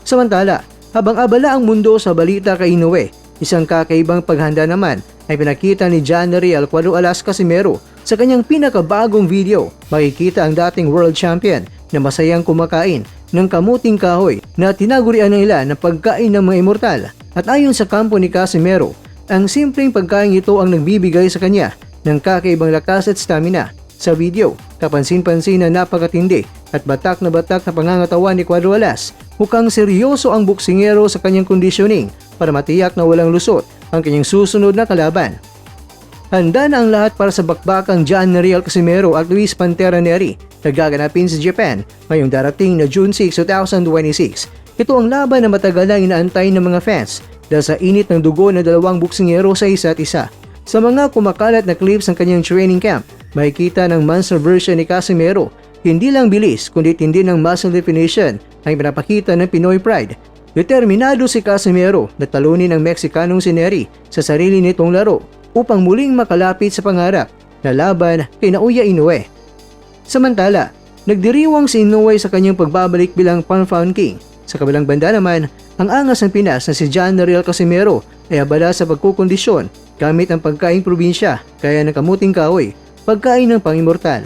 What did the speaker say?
Samantala, habang abala ang mundo sa balita kay Inoue, isang kakaibang paghanda naman ay pinakita ni John Riel Cuadro Alas Casimero sa kanyang pinakabagong video. Makikita ang dating world champion na masayang kumakain ng kamuting kahoy na tinagurian ng ilan na pagkain ng mga immortal. At ayon sa kampo ni Casimero, ang simpleng pagkain ito ang nagbibigay sa kanya ng kakaibang lakas at stamina. Sa video, kapansin-pansin na napakatindi at batak na pangangatawan ni Cuadro Alas. Mukhang seryoso ang boksingero sa kanyang conditioning para matiyak na walang lusot ang kanyang susunod na kalaban. Handa na ang lahat para sa bakbakang John Riel Casimero at Luis Pantera Neri na gaganapin sa Japan ngayong darating na June 6, 2026. Ito ang laban na matagal na inaantay ng mga fans dahil sa init ng dugo ng dalawang boksingero sa isa't isa. Sa mga kumakalat na clips ng kanyang training camp, makikita ng monster version ni Casimero. Hindi lang bilis kundi tindi ng muscle definition ang pinapakita ng Pinoy Pride. Determinado si Casimero na talunin ang Mexicanong si Neri sa sarili nitong laro upang muling makalapit sa pangarap na laban kay Naoya Inoue. Samantala, nagdiriwang si Inoue sa kanyang pagbabalik bilang Pound King. Sa kabilang banda naman, ang angas ng Pinas na si John Riel Casimero ay abala sa pagkukondisyon gamit ang pagkaing probinsya kaya ng kamuting kahoy, pagkain ng pangimortal.